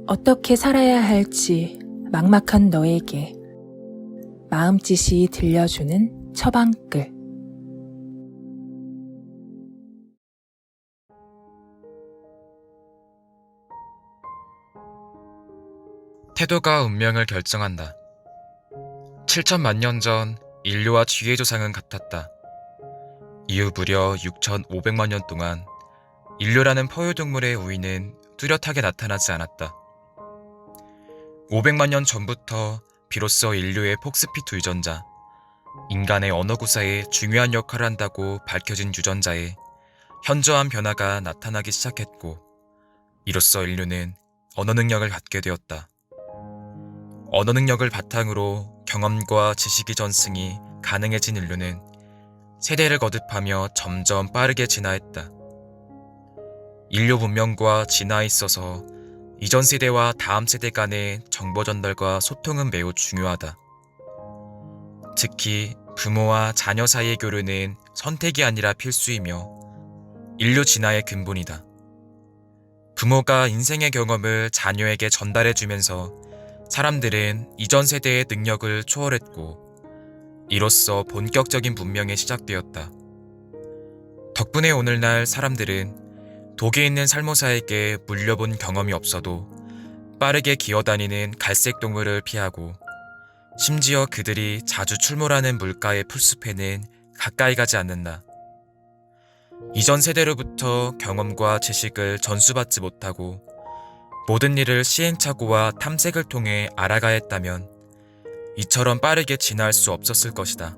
어떻게 살아야 할지 막막한 너에게 마음짓이 들려주는 처방글. 태도가 운명을 결정한다. 7천만 년 전 인류와 쥐의 조상은 같았다. 이후 무려 6,500만 년 동안 인류라는 포유동물의 우위는 뚜렷하게 나타나지 않았다. 500만 년 전부터 비로소 인류의 폭스피트 유전자, 인간의 언어 구사에 중요한 역할을 한다고 밝혀진 유전자에 현저한 변화가 나타나기 시작했고, 이로써 인류는 언어 능력을 갖게 되었다. 언어 능력을 바탕으로 경험과 지식의 전승이 가능해진 인류는 세대를 거듭하며 점점 빠르게 진화했다. 인류 문명과 진화에 있어서 이전 세대와 다음 세대 간의 정보 전달과 소통은 매우 중요하다. 특히 부모와 자녀 사이의 교류는 선택이 아니라 필수이며 인류 진화의 근본이다. 부모가 인생의 경험을 자녀에게 전달해주면서 사람들은 이전 세대의 능력을 초월했고, 이로써 본격적인 문명이 시작되었다. 덕분에 오늘날 사람들은 독에 있는 살모사에게 물려본 경험이 없어도 빠르게 기어다니는 갈색 동물을 피하고, 심지어 그들이 자주 출몰하는 물가의 풀숲에는 가까이 가지 않는다. 이전 세대로부터 경험과 지식을 전수받지 못하고 모든 일을 시행착오와 탐색을 통해 알아가야 했다면 이처럼 빠르게 진화할 수 없었을 것이다.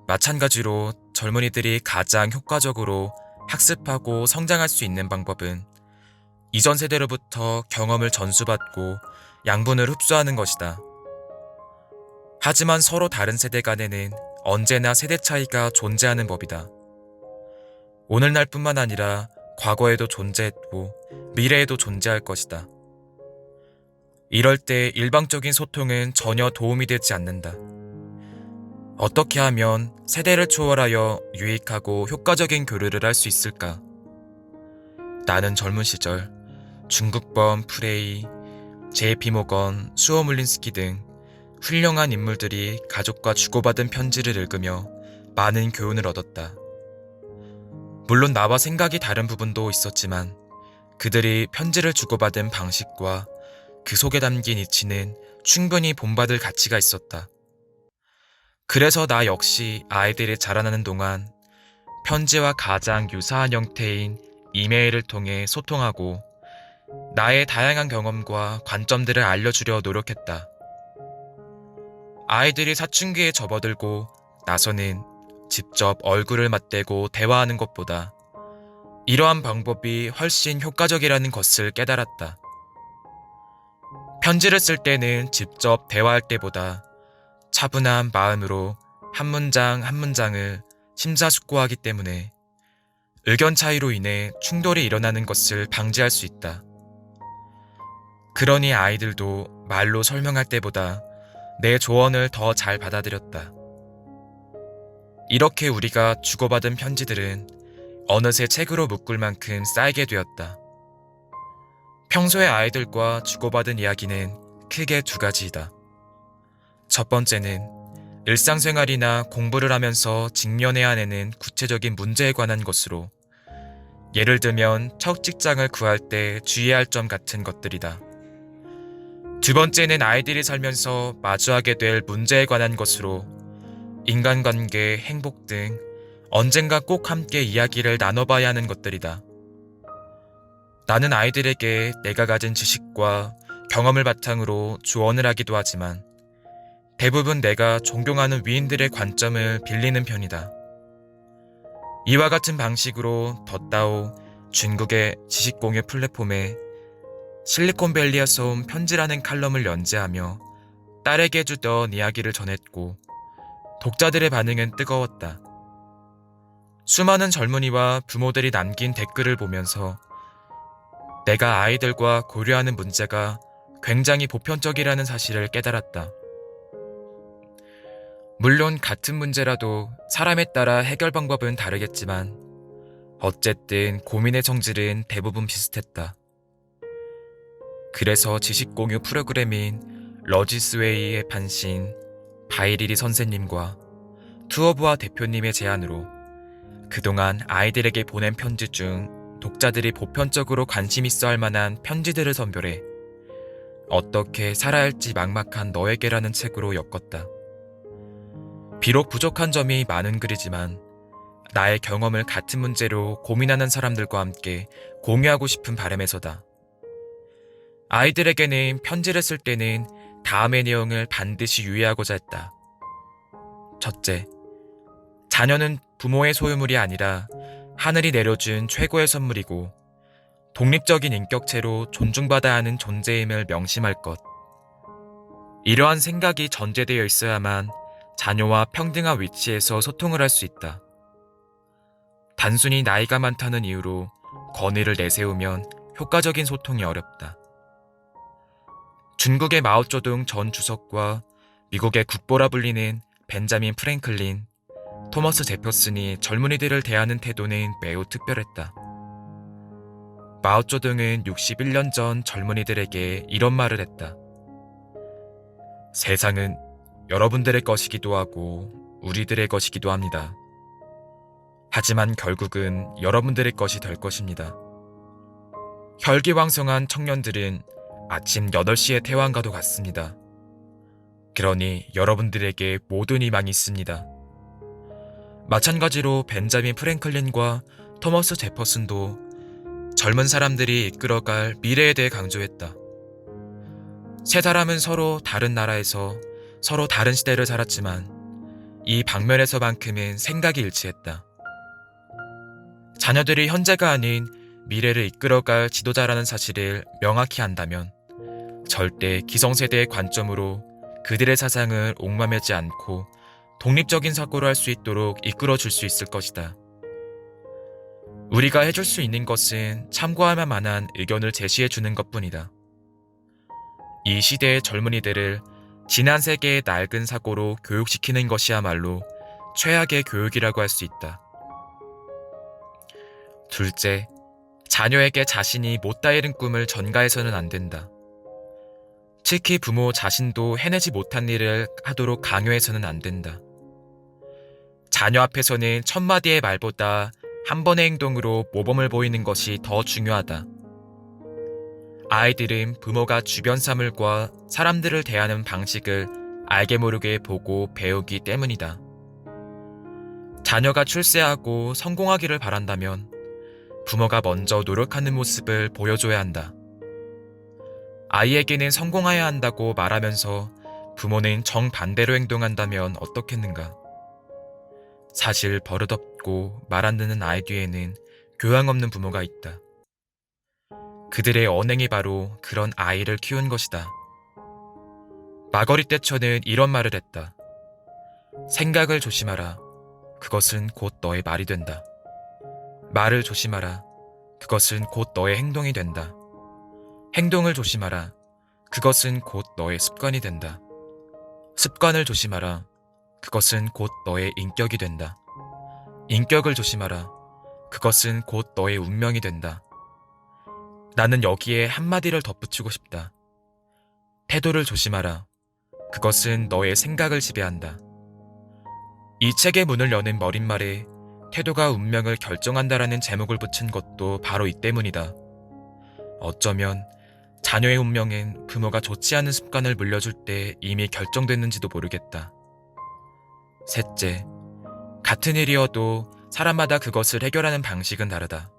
마찬가지로 젊은이들이 가장 효과적으로 학습하고 성장할 수 있는 방법은 이전 세대로부터 경험을 전수받고 양분을 흡수하는 것이다. 하지만 서로 다른 세대 간에는 언제나 세대 차이가 존재하는 법이다. 오늘날뿐만 아니라 과거에도 존재했고 미래에도 존재할 것이다. 이럴 때 일방적인 소통은 전혀 도움이 되지 않는다. 어떻게 하면 세대를 초월하여 유익하고 효과적인 교류를 할 수 있을까? 나는 젊은 시절 중국범 프레이, JP 모건, 수어 물린스키 등 훌륭한 인물들이 가족과 주고받은 편지를 읽으며 많은 교훈을 얻었다. 물론 나와 생각이 다른 부분도 있었지만 그들이 편지를 주고받은 방식과 그 속에 담긴 이치는 충분히 본받을 가치가 있었다. 그래서 나 역시 아이들이 자라나는 동안 편지와 가장 유사한 형태인 이메일을 통해 소통하고 나의 다양한 경험과 관점들을 알려주려 노력했다. 아이들이 사춘기에 접어들고 나서는 직접 얼굴을 맞대고 대화하는 것보다 이러한 방법이 훨씬 효과적이라는 것을 깨달았다. 편지를 쓸 때는 직접 대화할 때보다 차분한 마음으로 한 문장 한 문장을 심사숙고하기 때문에 의견 차이로 인해 충돌이 일어나는 것을 방지할 수 있다. 그러니 아이들도 말로 설명할 때보다 내 조언을 더 잘 받아들였다. 이렇게 우리가 주고받은 편지들은 어느새 책으로 묶을 만큼 쌓이게 되었다. 평소에 아이들과 주고받은 이야기는 크게 두 가지이다. 첫 번째는 일상생활이나 공부를 하면서 직면해야 하는 구체적인 문제에 관한 것으로, 예를 들면 첫 직장을 구할 때 주의해야 할 점 같은 것들이다. 두 번째는 아이들이 살면서 마주하게 될 문제에 관한 것으로 인간관계, 행복 등 언젠가 꼭 함께 이야기를 나눠봐야 하는 것들이다. 나는 아이들에게 내가 가진 지식과 경험을 바탕으로 조언을 하기도 하지만 대부분 내가 존경하는 위인들의 관점을 빌리는 편이다. 이와 같은 방식으로 덧다오 중국의 지식공유 플랫폼에 실리콘밸리에서 온 편지라는 칼럼을 연재하며 딸에게 주던 이야기를 전했고 독자들의 반응은 뜨거웠다. 수많은 젊은이와 부모들이 남긴 댓글을 보면서 내가 아이들과 고려하는 문제가 굉장히 보편적이라는 사실을 깨달았다. 물론 같은 문제라도 사람에 따라 해결 방법은 다르겠지만 어쨌든 고민의 성질은 대부분 비슷했다. 그래서 지식 공유 프로그램인 러지스웨이의 판신 바이리리 선생님과 투어부와 대표님의 제안으로 그동안 아이들에게 보낸 편지 중 독자들이 보편적으로 관심 있어 할 만한 편지들을 선별해 어떻게 살아야 할지 막막한 너에게라는 책으로 엮었다. 비록 부족한 점이 많은 글이지만 나의 경험을 같은 문제로 고민하는 사람들과 함께 공유하고 싶은 바람에서다. 아이들에게는 편지를 쓸 때는 다음의 내용을 반드시 유의하고자 했다. 첫째, 자녀는 부모의 소유물이 아니라 하늘이 내려준 최고의 선물이고 독립적인 인격체로 존중받아야 하는 존재임을 명심할 것. 이러한 생각이 전제되어 있어야만 자녀와 평등한 위치에서 소통을 할 수 있다. 단순히 나이가 많다는 이유로 권위를 내세우면 효과적인 소통이 어렵다. 중국의 마오쩌둥 전 주석과 미국의 국보라 불리는 벤자민 프랭클린, 토머스 제퍼슨이 젊은이들을 대하는 태도는 매우 특별했다. 마오쩌둥은 61년 전 젊은이들에게 이런 말을 했다. 세상은 여러분들의 것이기도 하고 우리들의 것이기도 합니다. 하지만 결국은 여러분들의 것이 될 것입니다. 혈기왕성한 청년들은 아침 8시의 태왕과도 같습니다. 그러니 여러분들에게 모든 희망이 있습니다. 마찬가지로 벤자민 프랭클린과 토머스 제퍼슨도 젊은 사람들이 이끌어갈 미래에 대해 강조했다. 세 사람은 서로 다른 나라에서 서로 다른 시대를 살았지만 이 방면에서만큼은 생각이 일치했다. 자녀들이 현재가 아닌 미래를 이끌어갈 지도자라는 사실을 명확히 안다면 절대 기성세대의 관점으로 그들의 사상을 옥마매지 않고 독립적인 사고를 할 수 있도록 이끌어줄 수 있을 것이다. 우리가 해줄 수 있는 것은 참고할 만한 의견을 제시해주는 것뿐이다. 이 시대의 젊은이들을 지난 세계의 낡은 사고로 교육시키는 것이야말로 최악의 교육이라고 할 수 있다. 둘째, 자녀에게 자신이 못다 이룬 꿈을 전가해서는 안 된다. 특히 부모 자신도 해내지 못한 일을 하도록 강요해서는 안 된다. 자녀 앞에서는 천마디의 말보다 한 번의 행동으로 모범을 보이는 것이 더 중요하다. 아이들은 부모가 주변 사물과 사람들을 대하는 방식을 알게 모르게 보고 배우기 때문이다. 자녀가 출세하고 성공하기를 바란다면 부모가 먼저 노력하는 모습을 보여줘야 한다. 아이에게는 성공해야 한다고 말하면서 부모는 정반대로 행동한다면 어떻겠는가? 사실 버릇없고 말 안 듣는 아이 뒤에는 교양 없는 부모가 있다. 그들의 언행이 바로 그런 아이를 키운 것이다. 마거릿 대처는 이런 말을 했다. 생각을 조심하라. 그것은 곧 너의 말이 된다. 말을 조심하라. 그것은 곧 너의 행동이 된다. 행동을 조심하라. 그것은 곧 너의 습관이 된다. 습관을 조심하라. 그것은 곧 너의 인격이 된다. 인격을 조심하라. 그것은 곧 너의 운명이 된다. 나는 여기에 한마디를 덧붙이고 싶다. 태도를 조심하라. 그것은 너의 생각을 지배한다. 이 책의 문을 여는 머릿말에 태도가 운명을 결정한다라는 제목을 붙인 것도 바로 이 때문이다. 어쩌면 자녀의 운명은 부모가 좋지 않은 습관을 물려줄 때 이미 결정됐는지도 모르겠다. 셋째, 같은 일이어도 사람마다 그것을 해결하는 방식은 다르다.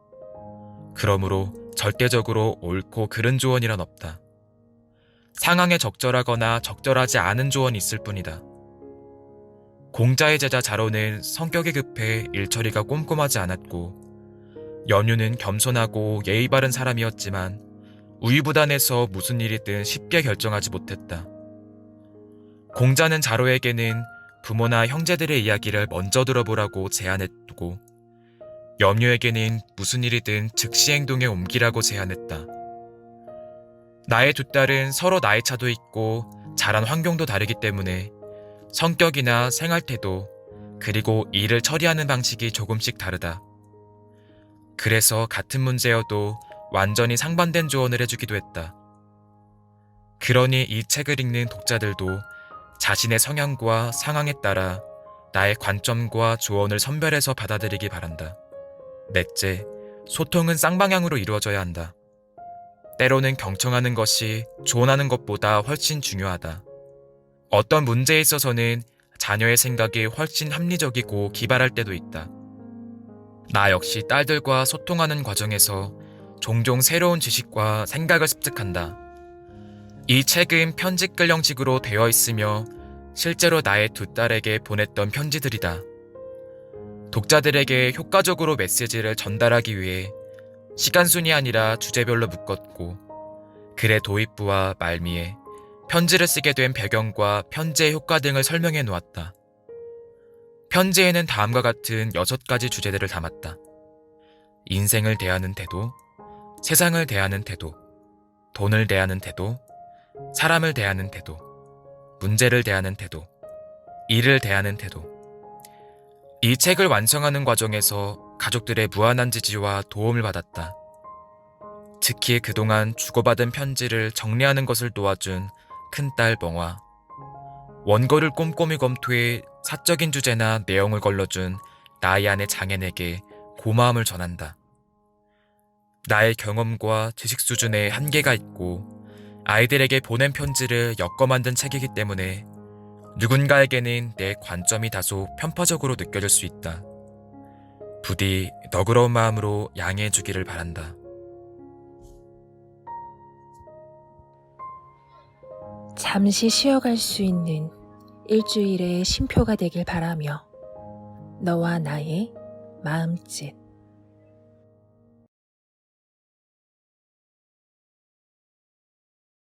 그러므로 절대적으로 옳고 그른 조언이란 없다. 상황에 적절하거나 적절하지 않은 조언이 있을 뿐이다. 공자의 제자 자로는 성격이 급해 일처리가 꼼꼼하지 않았고 연유는 겸손하고 예의 바른 사람이었지만 우유부단해서 무슨 일이든 쉽게 결정하지 못했다. 공자는 자로에게는 부모나 형제들의 이야기를 먼저 들어보라고 제안했고 염유에게는 무슨 일이든 즉시 행동에 옮기라고 제안했다. 나의 두 딸은 서로 나이 차도 있고 자란 환경도 다르기 때문에 성격이나 생활태도 그리고 일을 처리하는 방식이 조금씩 다르다. 그래서 같은 문제여도 완전히 상반된 조언을 해주기도 했다. 그러니 이 책을 읽는 독자들도 자신의 성향과 상황에 따라 나의 관점과 조언을 선별해서 받아들이기 바란다. 넷째, 소통은 쌍방향으로 이루어져야 한다. 때로는 경청하는 것이 조언하는 것보다 훨씬 중요하다. 어떤 문제에 있어서는 자녀의 생각이 훨씬 합리적이고 기발할 때도 있다. 나 역시 딸들과 소통하는 과정에서 종종 새로운 지식과 생각을 습득한다. 이 책은 편지글 형식으로 되어 있으며 실제로 나의 두 딸에게 보냈던 편지들이다. 독자들에게 효과적으로 메시지를 전달하기 위해 시간순이 아니라 주제별로 묶었고, 글의 도입부와 말미에 편지를 쓰게 된 배경과 편지의 효과 등을 설명해 놓았다. 편지에는 다음과 같은 6가지 주제들을 담았다. 인생을 대하는 태도, 세상을 대하는 태도, 돈을 대하는 태도, 사람을 대하는 태도, 문제를 대하는 태도, 일을 대하는 태도. 이 책을 완성하는 과정에서 가족들의 무한한 지지와 도움을 받았다. 특히 그동안 주고받은 편지를 정리하는 것을 도와준 큰딸 멍화, 원고를 꼼꼼히 검토해 사적인 주제나 내용을 걸러준 나의 아내 장앤에게 고마움을 전한다. 나의 경험과 지식 수준에 한계가 있고 아이들에게 보낸 편지를 엮어 만든 책이기 때문에 누군가에게는 내 관점이 다소 편파적으로 느껴질 수 있다. 부디 너그러운 마음으로 양해해 주기를 바란다. 잠시 쉬어갈 수 있는 일주일의 쉼표가 되길 바라며 너와 나의 마음짓.